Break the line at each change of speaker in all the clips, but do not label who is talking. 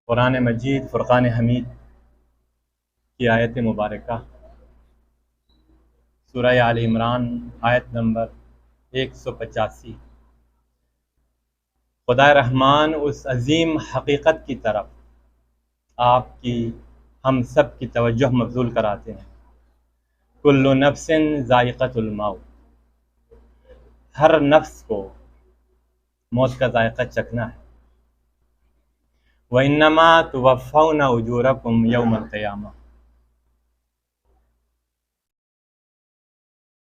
قرآن مجید فرقان حمید کی آیت مبارکہ سورہ آل عمران آیت نمبر 185۔ خدا رحمان اس عظیم حقیقت کی طرف آپ کی ہم سب کی توجہ مبذول کراتے ہیں۔ کل نفس ذائقۃ الموت، ہر نفس کو موت کا ذائقہ چکھنا ہے۔ وَإِنَّمَا تُوَفَّوْنَ أُجُورَكُمْ يَوْمَ الْقِيَامَةِ،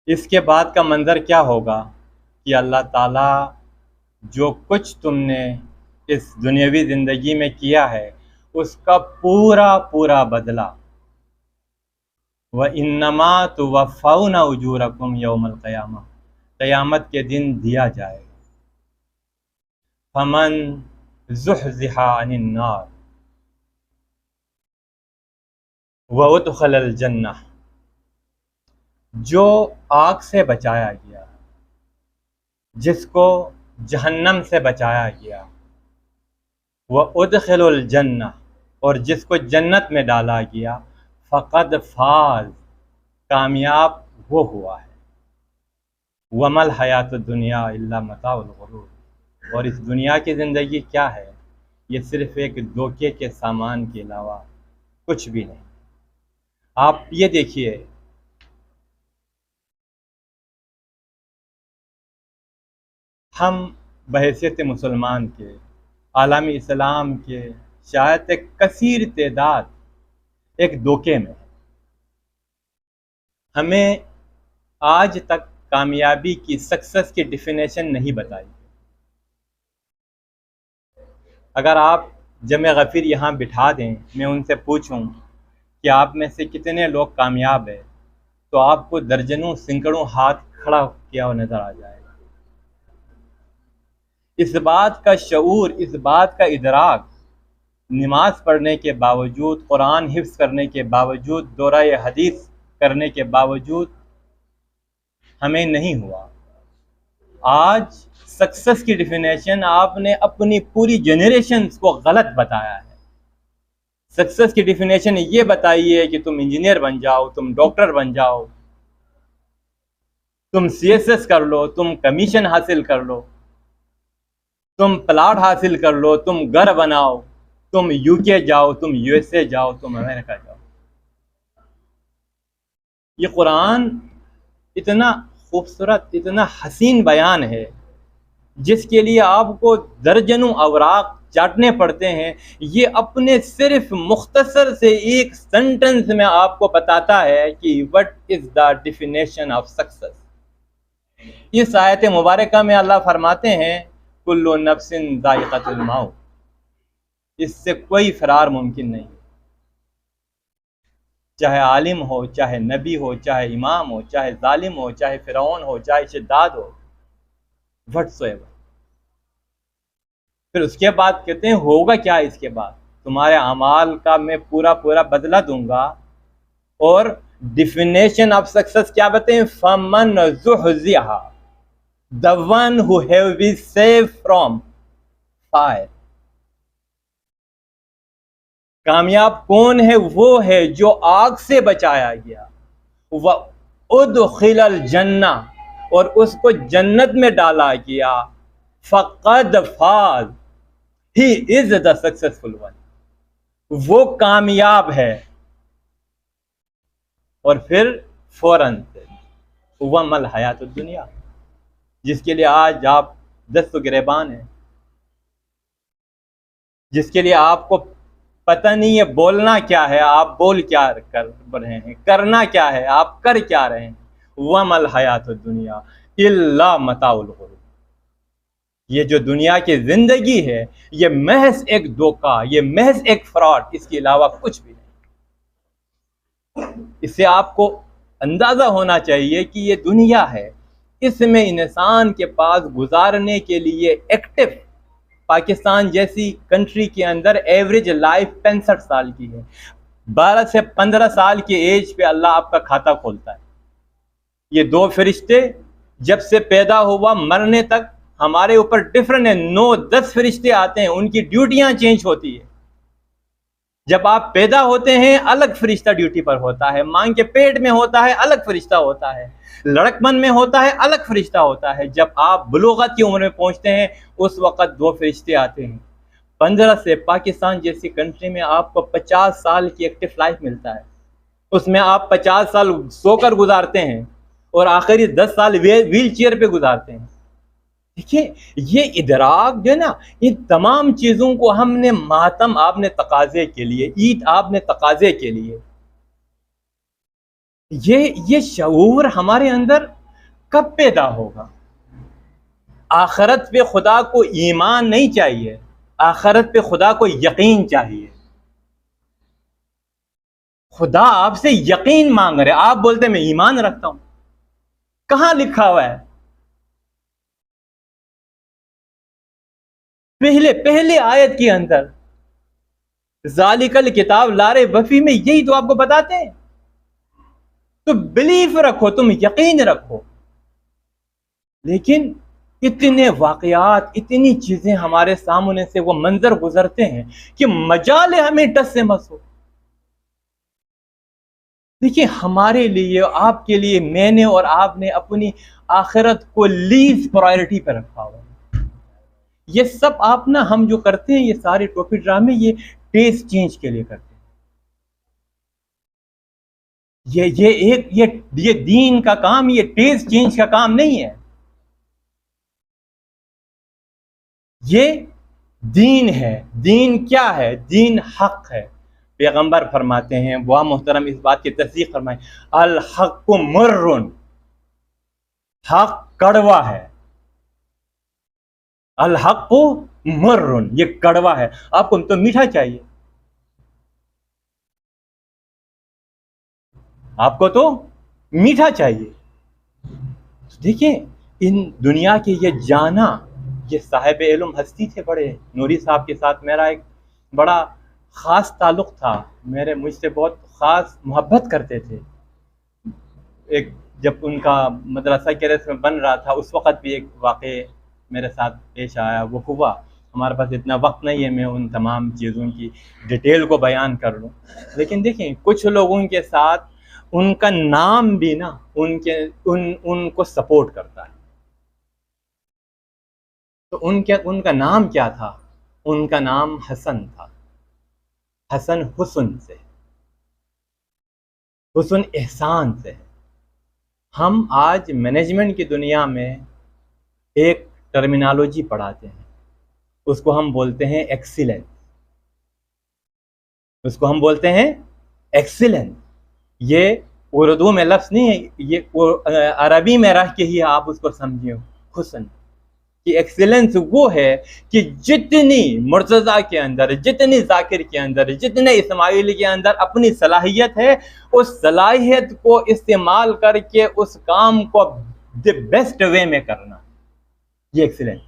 اس کے بعد کا منظر کیا ہوگا کہ اللہ تعالیٰ جو کچھ تم نے اس دنیاوی زندگی میں کیا ہے اس کا پورا پورا بدلہ وَإِنَّمَا تُوَفَّوْنَ أُجُورَكُمْ يَوْمَ الْقِيَامَةِ قیامت کے دن دیا جائے گا۔ فَمَنْ زُحْزِحَ عَنِ النَّارِ وَأُدْخِلَ الْجَنَّةَ، جو آگ سے بچایا گیا، جس کو جہنم سے بچایا گیا، وَأُدْخِلَ الْجَنَّةَ، اور جس کو جنت میں ڈالا گیا، فقد فاز، کامیاب وہ ہوا ہے۔ وَمَا الْحَيَاةُ الدُّنْيَا إِلَّا مَتَاعُ الْغُرُورِ، اور اس دنیا کی زندگی کیا ہے؟ یہ صرف ایک دھوکے کے سامان کے علاوہ کچھ بھی نہیں۔ آپ یہ دیکھیے، ہم بحیثیت مسلمان کے، عالم اسلام کے شاید ایک کثیر تعداد ایک دھوکے میں، ہمیں آج تک کامیابی کی، سکسس کی ڈیفینیشن نہیں بتائی۔ اگر آپ جمع غفیر یہاں بٹھا دیں، میں ان سے پوچھوں کہ آپ میں سے کتنے لوگ کامیاب ہیں، تو آپ کو درجنوں سینکڑوں ہاتھ کھڑا کیا ہوا نظر آ جائے گا۔ اس بات کا شعور، اس بات کا ادراک نماز پڑھنے کے باوجود، قرآن حفظ کرنے کے باوجود، دورہ حدیث کرنے کے باوجود ہمیں نہیں ہوا۔ آج سکسس کی ڈیفینیشن آپ نے اپنی پوری جنریشنز کو غلط بتایا ہے۔ سکسس کی ڈیفینیشن یہ بتائی ہے کہ تم انجینئر بن جاؤ، تم ڈاکٹر بن جاؤ، تم CSS کر لو، تم کمیشن حاصل کر لو، تم پلاٹ حاصل کر لو، تم گھر بناؤ، تم UK جاؤ، تم USA جاؤ، تم امریکہ جاؤ۔ یہ قرآن اتنا خوبصورت، اتنا حسین بیان ہے جس کے لیے آپ کو درجنوں اوراق چاٹنے پڑتے ہیں۔ یہ اپنے صرف مختصر سے ایک سینٹنس میں آپ کو بتاتا ہے کہ what is the definition of success۔ اس آیت مبارکہ میں اللہ فرماتے ہیں کل نفس ذائقۃ الموت، اس سے کوئی فرار ممکن نہیں، چاہے عالم ہو، چاہے نبی ہو، چاہے امام ہو، چاہے ظالم ہو، چاہے فرعون ہو، چاہے شداد ہو، whatsoever۔ پھر اس کے بعد کہتے ہیں ہوگا کیا؟ اس کے بعد تمہارے اعمال کا میں پورا پورا بدلہ دوں گا۔ اور ڈیفینیشن آف سکسس کیا بتائیں؟ فَمَنْ زُحْزِحَ، the one who have been saved from fire۔ کامیاب کون ہے؟ وہ ہے جو آگ سے بچایا گیا، وَأُدْخِلَ الْجَنَّةَ، اور اس کو جنت میں ڈالا گیا، فَقَدْ فَازَ، he is the successful one، وہ کامیاب ہے۔ اور پھر فوراً وَمَا الْحَيَاةُ الدُّنْيَا، جس کے لیے آج آپ دست و گریبان ہیں، جس کے لیے آپ کو پتہ نہیں ہے بولنا کیا ہے، آپ بول کیا کر رہے ہیں، کرنا کیا ہے، آپ کر کیا رہے ہیں۔ وَمَا الْحَيَاةُ الدُّنْيَا إِلَّا مَتَاعُ الْغُرُورِ، یہ جو دنیا کی زندگی ہے یہ محض ایک دھوکہ، یہ محض ایک فراڈ، اس کے علاوہ کچھ بھی نہیں۔ اس سے آپ کو اندازہ ہونا چاہیے کہ یہ دنیا ہے، اس میں انسان کے پاس گزارنے کے لیے ایکٹیو، پاکستان جیسی کنٹری کے اندر ایوریج لائف 65 سال کی ہے۔ 12 سے 15 سال کی ایج پہ اللہ آپ کا کھاتہ کھولتا ہے۔ یہ دو فرشتے جب سے پیدا ہوا مرنے تک ہمارے اوپر ڈفرنٹ ہے، 9-10 فرشتے آتے ہیں، ان کی ڈیوٹیاں چینج ہوتی ہے۔ جب آپ پیدا ہوتے ہیں الگ فرشتہ ڈیوٹی پر ہوتا ہے، ماں کے پیٹ میں ہوتا ہے الگ فرشتہ ہوتا ہے، لڑکپن میں ہوتا ہے الگ فرشتہ ہوتا ہے، جب آپ بلوغت کی عمر میں پہنچتے ہیں اس وقت 2 فرشتے آتے ہیں۔ 15 سے پاکستان جیسی کنٹری میں آپ کو 50 سال کی ایکٹیو لائف ملتا ہے، اس میں آپ 50 سال سو کر گزارتے ہیں اور آخری 10 سال ویل چیئر پہ گزارتے ہیں۔ دیکھیں یہ ادراک جو ہے نا، ان تمام چیزوں کو ہم نے ماتم آپ نے تقاضے کے لیے، عید آپ نے تقاضے کے لیے، یہ شعور ہمارے اندر کب پیدا ہوگا؟ آخرت پہ خدا کو ایمان نہیں چاہیے، آخرت پہ خدا کو یقین چاہیے۔ خدا آپ سے یقین مانگ رہے، آپ بولتے میں ایمان رکھتا ہوں، کہاں لکھا ہوا ہے؟ پہلے آیت کے اندر ذالک الکتاب لا ریب فیہ میں یہی تو آپ کو بتاتے ہیں۔ تو بلیف رکھو، تم یقین رکھو، لیکن اتنے واقعات، اتنی چیزیں ہمارے سامنے سے وہ منظر گزرتے ہیں کہ مجال ہمیں ٹس سے مس ہو۔ دیکھیے ہمارے لیے، آپ کے لیے، میں نے اور آپ نے اپنی آخرت کو لیز پرائرٹی پہ رکھا ہوا ہے۔ یہ سب آپ نا، ہم جو کرتے ہیں یہ سارے ٹوپی ڈرامے، یہ ٹیسٹ چینج کے لیے کرتے ہیں۔ یہ دین کا کام، یہ ٹیسٹ چینج کا کام نہیں ہے، یہ دین ہے۔ دین کیا ہے؟ دین حق ہے۔ پیغمبر فرماتے ہیں، وہ محترم اس بات کی تصدیق فرمائیں، الحق مر، حق کڑوا ہے، الحق مر، یہ کڑوا ہے۔ آپ کو تو میٹھا چاہیے، آپ کو تو میٹھا چاہیے۔ دیکھیں ان دنیا کے یہ جانا، یہ صاحب علم ہستی تھے بڑے، نوری صاحب کے ساتھ میرا ایک بڑا خاص تعلق تھا، مجھ سے بہت خاص محبت کرتے تھے۔ ایک جب ان کا مدرسہ کے رس میں بن رہا تھا، اس وقت بھی ایک واقعہ میرے ساتھ پیش آیا، وہ ہوا۔ ہمارے پاس اتنا وقت نہیں ہے میں ان تمام چیزوں کی ڈیٹیل کو بیان کر لوں، لیکن دیکھیں کچھ لوگوں کے ساتھ ان کا نام بھی نا ان کو سپورٹ کرتا ہے۔ تو ان کا نام کیا تھا؟ ان کا نام حسن تھا۔ حسن حسن سے، حسن احسان سے۔ ہم آج مینجمنٹ کی دنیا میں ایک ٹرمینالوجی پڑھاتے ہیں، اس کو ہم بولتے ہیں ایکسیلنس، اس کو ہم بولتے ہیں ایکسیلنس۔ یہ اردو میں لفظ نہیں ہے، یہ عربی میں رہ کے ہی آپ اس کو سمجھیں۔ حسن کہ ایکسیلنس وہ ہے کہ جتنی مرتضیٰ کے اندر، جتنی ذاکر کے اندر، جتنے اسماعیل کے اندر اپنی صلاحیت ہے، اس صلاحیت کو استعمال کر کے اس کام کو دی بیسٹ وے میں کرنا، یہ ایکسیلنس۔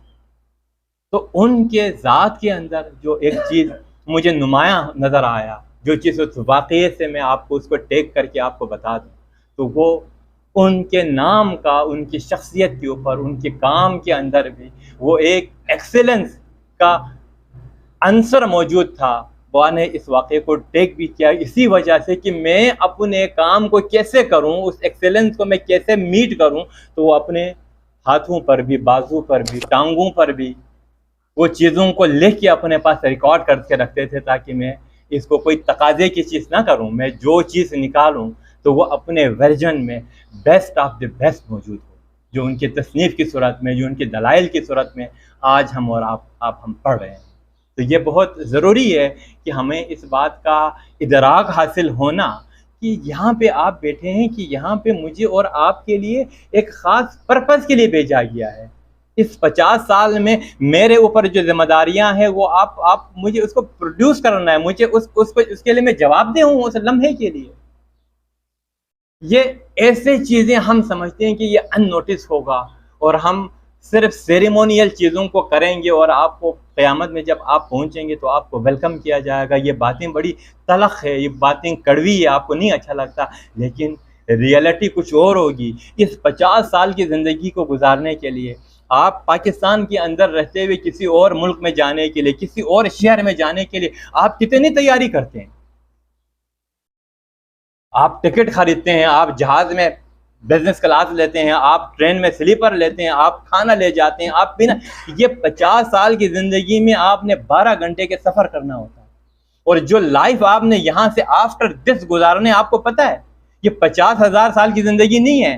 تو ان کے ذات کے اندر جو ایک چیز مجھے نمایاں نظر آیا، جو چیز اس واقعے سے میں آپ کو اس کو ٹیک کر کے آپ کو بتا دوں، تو وہ ان کے نام کا، ان کی شخصیت کے اوپر، ان کے کام کے اندر بھی وہ ایک ایکسیلنس کا عنصر موجود تھا۔ وہ نے اس واقعے کو ٹیک بھی کیا اسی وجہ سے کہ میں اپنے کام کو کیسے کروں، اس ایکسیلنس کو میں کیسے میٹ کروں۔ تو وہ اپنے ہاتھوں پر بھی، بازو پر بھی، ٹانگوں پر بھی وہ چیزوں کو لکھ کے اپنے پاس ریکارڈ کر کے رکھتے تھے، تاکہ میں اس کو کوئی تقاضے کی چیز نہ کروں، میں جو چیز نکالوں تو وہ اپنے ورژن میں بیسٹ آف دی بیسٹ موجود ہو، جو ان کی تصنیف کی صورت میں، جو ان کے دلائل کی صورت میں آج ہم اور آپ ہم پڑھ رہے ہیں۔ تو یہ بہت ضروری ہے کہ ہمیں اس بات کا ادراک حاصل ہونا کہ یہاں پہ آپ بیٹھے ہیں، کہ یہاں پہ مجھے اور آپ کے لیے ایک خاص پرپس کے لیے بھیجا گیا ہے۔ اس 50 سال میں میرے اوپر جو ذمہ داریاں ہیں وہ آپ مجھے اس کو پروڈیوس کرنا ہے، مجھے اس کے لیے میں جواب دہ ہوں اس لمحے کے لیے۔ یہ ایسے چیزیں ہم سمجھتے ہیں کہ یہ ان نوٹس ہوگا اور ہم صرف سیریمونیل چیزوں کو کریں گے، اور آپ کو قیامت میں جب آپ پہنچیں گے تو آپ کو ویلکم کیا جائے گا۔ یہ باتیں بڑی تلخ ہے، یہ باتیں کڑوی ہے، آپ کو نہیں اچھا لگتا، لیکن ریئلٹی کچھ اور ہوگی۔ اس 50 سال کی زندگی کو گزارنے کے لیے آپ پاکستان کے اندر رہتے ہوئے کسی اور ملک میں جانے کے لیے، کسی اور شہر میں جانے کے لیے آپ کتنی تیاری کرتے ہیں؟ آپ ٹکٹ خریدتے ہیں، آپ جہاز میں بزنس کلاس لیتے ہیں، آپ ٹرین میں سلیپر لیتے ہیں، آپ کھانا لے جاتے ہیں، آپ پینا. یہ 50 سال کی زندگی میں آپ نے 12 گھنٹے کے سفر کرنا ہوتا ہے، اور جو لائف آپ نے یہاں سے آفٹر دس گزارنے، آپ کو پتہ ہے یہ 50,000 سال کی زندگی نہیں ہے،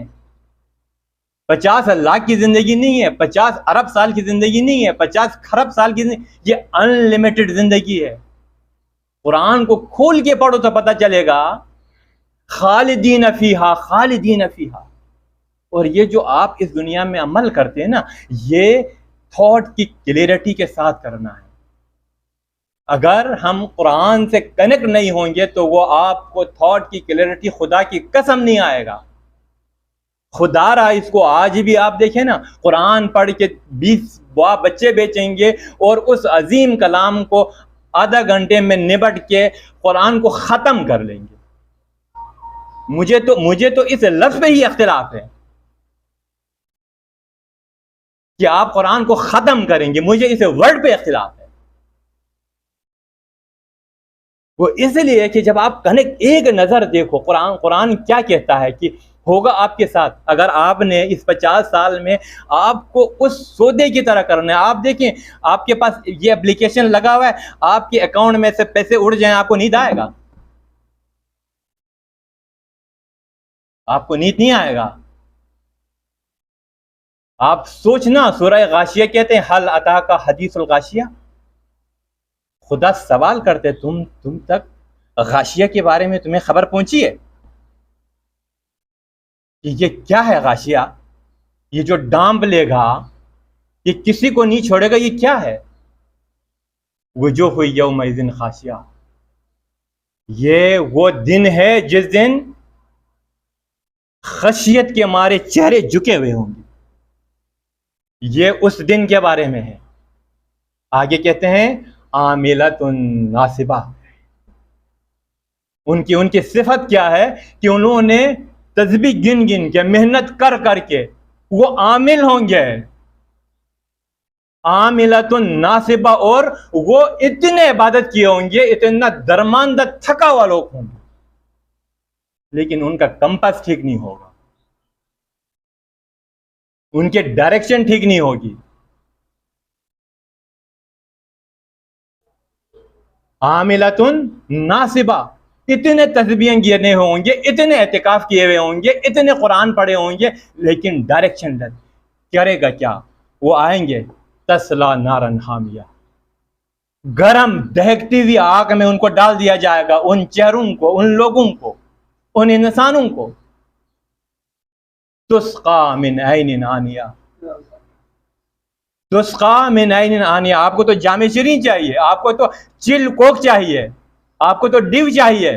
50 لاکھ کی زندگی نہیں ہے، 50 ارب سال کی زندگی نہیں ہے، 50 خرب سال کی زندگی، یہ انلمیٹڈ زندگی ہے. قرآن کو کھول کے پڑھو تو پتہ چلے گا، خالدین فیہا، خالدین فیہا. اور یہ جو آپ اس دنیا میں عمل کرتے ہیں نا، یہ تھاٹ کی کلیئرٹی کے ساتھ کرنا ہے. اگر ہم قرآن سے کنیکٹ نہیں ہوں گے تو وہ آپ کو تھاٹ کی کلیئرٹی، خدا کی قسم نہیں آئے گا. خدا رہا اس کو آج بھی آپ دیکھیں نا، قرآن پڑھ کے 20 بچے بیچیں گے اور اس عظیم کلام کو آدھا گھنٹے میں نبٹ کے قرآن کو ختم کر لیں گے. مجھے تو اس لفظ پہ ہی اختلاف ہے کہ آپ قرآن کو ختم کریں گے، مجھے اس ورڈ پہ اختلاف ہے. وہ اس لیے کہ جب آپ کنیکٹ، ایک نظر دیکھو قرآن کیا کہتا ہے کہ ہوگا آپ کے ساتھ. اگر آپ نے اس 50 سال میں آپ کو اس سودے کی طرح کرنا ہے. آپ دیکھیں، آپ کے پاس یہ اپلیکیشن لگا ہوا ہے، آپ کے اکاؤنٹ میں سے پیسے اڑ جائیں، آپ کو نیند آئے گا؟ آپ کو نیند نہیں آئے گا. آپ سوچنا، سورہ غاشیہ کہتے ہیں حل اتا کا حدیث الغاشیہ. خدا سوال کرتے تم تک غاشیہ کے بارے میں تمہیں خبر پہنچی ہے کہ یہ کیا ہے غاشیہ؟ یہ جو ڈانپ لے گا، یہ کسی کو نہیں چھوڑے گا، یہ کیا ہے؟ وجوہ یومئذ خاشیہ، یہ وہ دن ہے جس دن خشیت کے مارے چہرے جھکے ہوئے ہوں گے. یہ اس دن کے بارے میں ہے. آگے کہتے ہیں عاملۃ ناصبہ. ان کی صفت کیا ہے کہ انہوں نے تسبیح گن گن کے، محنت کر کر کے وہ عامل ہوں گے. عاملۃ ناصبہ، اور وہ اتنے عبادت کیے ہوں گے، اتنا درماندہ تھکا ہوا لوگ ہوں گے، لیکن ان کا کمپس ٹھیک نہیں ہوگا، ان کے ڈائریکشن ٹھیک نہیں ہوگی. عاملۃ ناصبہ، اتنے تسبیحیں گرنے ہوں گے، اتنے اعتکاف کیے ہوئے ہوں گے، اتنے قرآن پڑھے ہوں گے، لیکن ڈائریکشن کرے گا کیا؟ وہ آئیں گے تسلا نارن حامیہ، گرم دہکتی ہوئی آگ میں ان کو ڈال دیا جائے گا. ان چہروں کو، ان لوگوں کو، ان انسانوں کو. تسقا من عین آنیہ، تسقا من عین آنیہ. آپ کو تو جام شیرین چاہیے، آپ کو تو چل کوک چاہیے، آپ کو تو ڈیو چاہیے.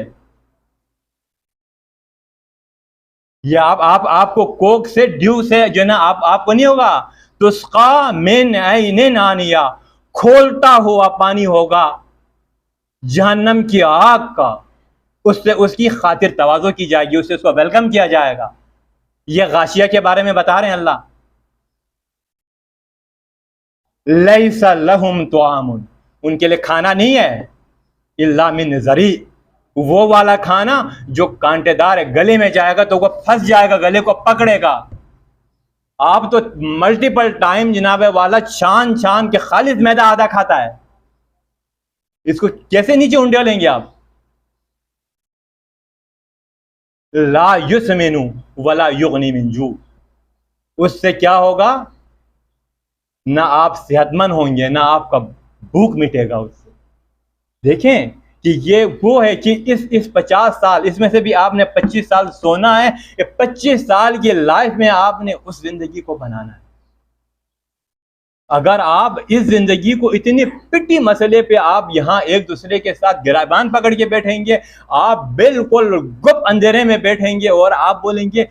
یہ آپ کو کوک سے، ڈیو سے جو ہے نا آپ کو نہیں ہوگا. تسقا من عین آنیہ، کھولتا ہوا پانی ہوگا جہنم کی آگ کا. اس سے اس کی خاطر تواضع کی جائے گی، اس سے اس کو ویلکم کیا جائے گا. یہ غاشیہ کے بارے میں بتا رہے ہیں اللہ. لیس لہم طعام، ان کے لیے کھانا نہیں ہے، الا من ضریع، وہ والا کھانا جو کانٹے دار ہے، گلے میں جائے گا تو وہ پھنس جائے گا، گلے کو پکڑے گا. آپ تو ملٹیپل ٹائم جناب والا چھان کے خالص میدا آدھا کھاتا ہے، اس کو کیسے نیچے انڈیا لیں گے آپ؟ لا یسمن ولا یغنی من جوع، اس سے کیا ہوگا؟ نہ آپ صحت مند ہوں گے، نہ آپ کا بھوک مٹے گا اس سے. دیکھیں کہ یہ وہ ہے کہ اس 50 سال، اس میں سے بھی آپ نے 25 سال سونا ہے. یہ 25 سال کی لائف میں آپ نے اس زندگی کو بنانا ہے. اگر آپ اس زندگی کو اتنی پٹی مسئلے پہ آپ یہاں ایک دوسرے کے ساتھ گریبان پکڑ کے بیٹھیں گے، آپ بالکل گپ اندھیرے میں بیٹھیں گے اور آپ بولیں گے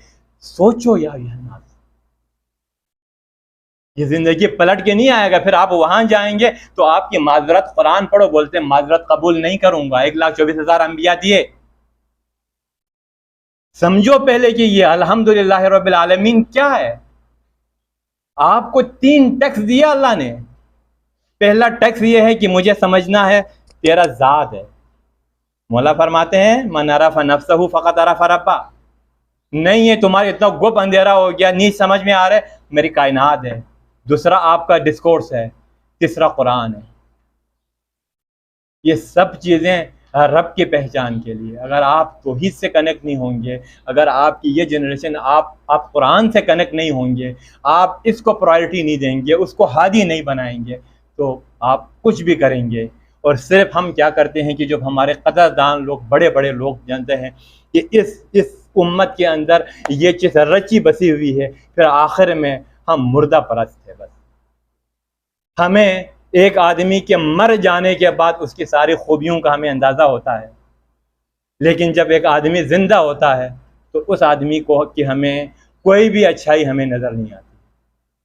سوچو یا الناس، یہ زندگی پلٹ کے نہیں آئے گا. پھر آپ وہاں جائیں گے تو آپ کی معذرت، قرآن پڑھو، بولتے ہیں معذرت قبول نہیں کروں گا. 1,24,000 انبیاء دیے. سمجھو پہلے کہ یہ الحمدللہ رب العالمین کیا ہے. آپ کو 3 ٹیکس دیا اللہ نے. پہلا ٹیکس یہ ہے کہ مجھے سمجھنا ہے تیرا ذات ہے. مولا فرماتے ہیں من عرف نفسہ فقط عرف ربہ. نہیں ہے تمہارے اتنا گپ اندھیرا ہو گیا, نہیں سمجھ میں آ رہا ہے, میری کائنات ہے. دوسرا آپ کا ڈسکورس ہے. تیسرا قرآن ہے. یہ سب چیزیں رب کی پہچان کے لیے. اگر آپ توحید سے کنیکٹ نہیں ہوں گے, اگر آپ کی یہ جنریشن آپ قرآن سے کنیکٹ نہیں ہوں گے, آپ اس کو پرائرٹی نہیں دیں گے, اس کو ہادی نہیں بنائیں گے, تو آپ کچھ بھی کریں گے. اور صرف ہم کیا کرتے ہیں کہ جب ہمارے قدردان لوگ, بڑے بڑے لوگ جانتے ہیں کہ اس امت کے اندر یہ چیز رچی بسی ہوئی ہے, پھر آخر میں ہم مردہ پرست ہیں. بس ہمیں ایک آدمی کے مر جانے کے بعد اس کی ساری خوبیوں کا ہمیں اندازہ ہوتا ہے, لیکن جب ایک آدمی زندہ ہوتا ہے تو اس آدمی کو کہ ہمیں کوئی بھی اچھائی ہمیں نظر نہیں آتی.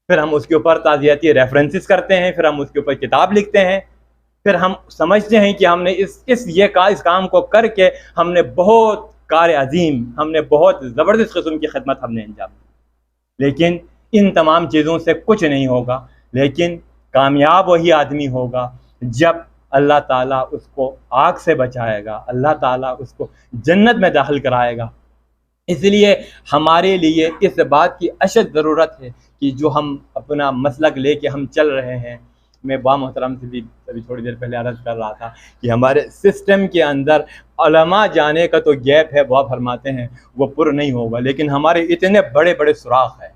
پھر ہم اس کے اوپر تعزیتی ریفرنسز کرتے ہیں, پھر ہم اس کے اوپر کتاب لکھتے ہیں, پھر ہم سمجھتے ہیں کہ ہم نے اس کام کو کر کے ہم نے بہت کار عظیم, ہم نے بہت زبردست قسم کی خدمت ہم نے انجام دی. لیکن ان تمام چیزوں سے کچھ نہیں ہوگا. لیکن کامیاب وہی آدمی ہوگا جب اللہ تعالیٰ اس کو آگ سے بچائے گا, اللہ تعالیٰ اس کو جنت میں داخل کرائے گا. اس لیے ہمارے لیے اس بات کی اشد ضرورت ہے کہ جو ہم اپنا مسلک لے کے ہم چل رہے ہیں. میں با محترم سے بھی ابھی تھوڑی دیر پہلے عرض کر رہا تھا کہ ہمارے سسٹم کے اندر علماء جانے کا تو گیپ ہے, وہ فرماتے ہیں وہ پر نہیں ہوگا, لیکن ہمارے اتنے بڑے بڑے سوراخ ہیں,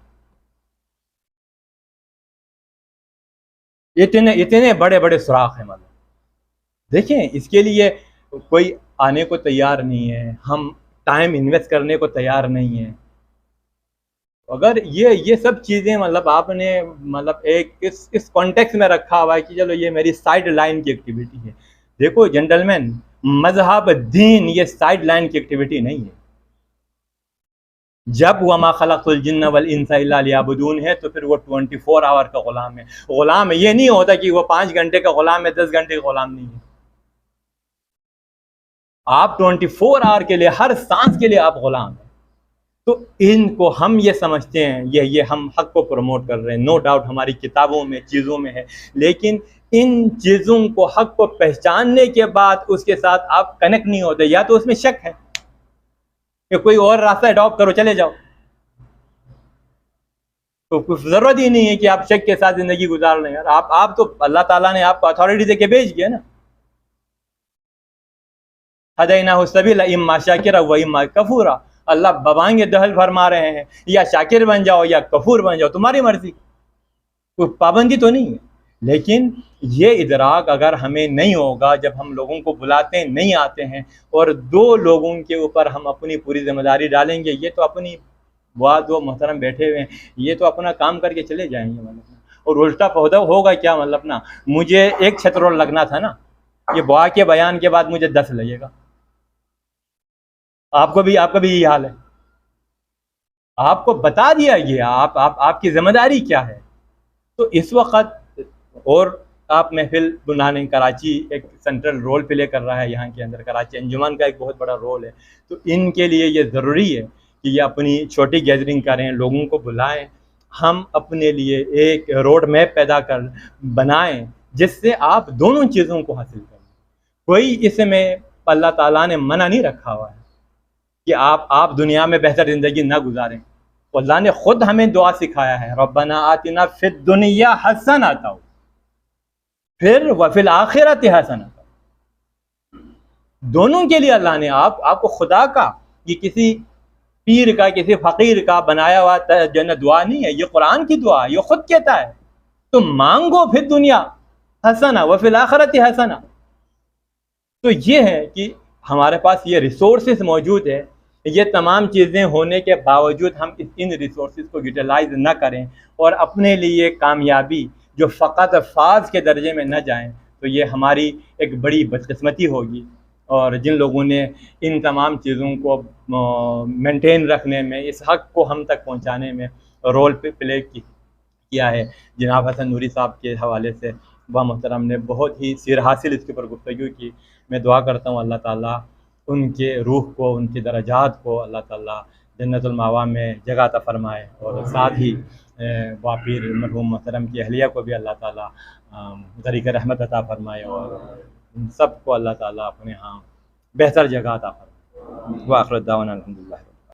اتنے بڑے بڑے سوراخ ہیں. مطلب دیکھیں, اس کے لیے کوئی آنے کو تیار نہیں ہے, ہم ٹائم انویسٹ کرنے کو تیار نہیں ہے. اگر یہ سب چیزیں مطلب آپ نے مطلب ایک اس کانٹیکس میں رکھا ہوا ہے کہ چلو یہ میری سائڈ لائن کی ایکٹیویٹی ہے. دیکھو جنٹلمین, مذہب دین یہ سائڈ لائن کی ایکٹیویٹی نہیں ہے. جب وما خلقت الجن والانس الا لیعبدون ہے تو پھر وہ 24 آور کا غلام ہے. غلام یہ نہیں ہوتا کہ وہ 5 گھنٹے کا غلام ہے, 10 گھنٹے کا غلام نہیں ہے. آپ 24 آور کے لیے, ہر سانس کے لیے آپ غلام ہیں. تو ان کو ہم یہ سمجھتے ہیں یہ ہم حق کو پروموٹ کر رہے ہیں, نو ڈاؤٹ ہماری کتابوں میں چیزوں میں ہے, لیکن ان چیزوں کو حق کو پہچاننے کے بعد اس کے ساتھ آپ کنیکٹ نہیں ہوتے. یا تو اس میں شک ہے کہ کوئی اور راستہ اڈاپٹ کرو, چلے جاؤ, تو کچھ ضرورت ہی نہیں ہے کہ آپ شک کے ساتھ زندگی گزار لیں. یار آپ تو اللہ تعالیٰ نے آپ کو اتھارٹی دے کے بھیج گیا نا. ہدیناہ السبیل اما شاکرا و اما کفورا. اللہ ببانگے دہل فرما رہے ہیں, یا شاکر بن جاؤ یا کفور بن جاؤ, تمہاری مرضی, کوئی پابندی تو نہیں ہے. لیکن یہ ادراک اگر ہمیں نہیں ہوگا, جب ہم لوگوں کو بلاتے ہیں نہیں آتے ہیں, اور 2 لوگوں کے اوپر ہم اپنی پوری ذمہ داری ڈالیں گے, یہ تو اپنی وہ محترم بیٹھے ہوئے ہیں, یہ تو اپنا کام کر کے چلے جائیں گے. مطلب اور الٹا پودا ہوگا کیا, مطلب نا مجھے 1 چھترول لگنا تھا نا, یہ بوا کے بیان کے بعد مجھے 10 لگے گا. آپ کا بھی یہی حال ہے. آپ کو بتا دیا گیا آپ کی ذمہ داری کیا ہے. تو اس وقت اور آپ محفل بنانے, کراچی ایک سینٹرل رول پلے کر رہا ہے یہاں کے اندر, کراچی انجمن کا ایک بہت بڑا رول ہے. تو ان کے لیے یہ ضروری ہے کہ یہ اپنی چھوٹی گیدرنگ کریں, لوگوں کو بلائیں, ہم اپنے لیے ایک روڈ میپ پیدا بنائیں جس سے آپ دونوں چیزوں کو حاصل کریں. کوئی اس میں اللہ تعالیٰ نے منع نہیں رکھا ہوا ہے کہ آپ دنیا میں بہتر زندگی نہ گزاریں. اللہ نے خود ہمیں دعا سکھایا ہے, ربنا آتنا فی الدنیا حسنۃ پھر وفی الآخرۃ حسنۃ. دونوں کے لیے اللہ نے آپ کو خدا کا, یہ کسی پیر کا کسی فقیر کا بنایا ہوا جنت دعا نہیں ہے, یہ قرآن کی دعا, یہ خود کہتا ہے تو مانگو فی الدنیا حسنہ وفی الآخرۃ حسنہ. تو یہ ہے کہ ہمارے پاس یہ ریسورسز موجود ہے, یہ تمام چیزیں ہونے کے باوجود ہم ان ریسورسز کو یوٹیلائز نہ کریں اور اپنے لیے کامیابی جو فقط فاز کے درجے میں نہ جائیں, تو یہ ہماری ایک بڑی بدقسمتی ہوگی. اور جن لوگوں نے ان تمام چیزوں کو مینٹین رکھنے میں, اس حق کو ہم تک پہنچانے میں رول پلے کیا ہے, جناب حسن نوری صاحب کے حوالے سے با محترم نے بہت ہی سیر حاصل اس کے اوپر گفتگو کی. میں دعا کرتا ہوں اللہ تعالیٰ ان کے روح کو, ان کے درجات کو اللہ تعالیٰ جنت المأوا میں جگہ عطا فرمائے، اور ساتھ ہی پیر مرحوم محترم کی اہلیہ کو بھی اللہ تعالیٰ طریق رحمت عطا فرمائے، اور ان سب کو اللہ تعالیٰ اپنے ہاں بہتر جگہ عطا فرمائے۔ وآخر دعوانا الحمدللہ۔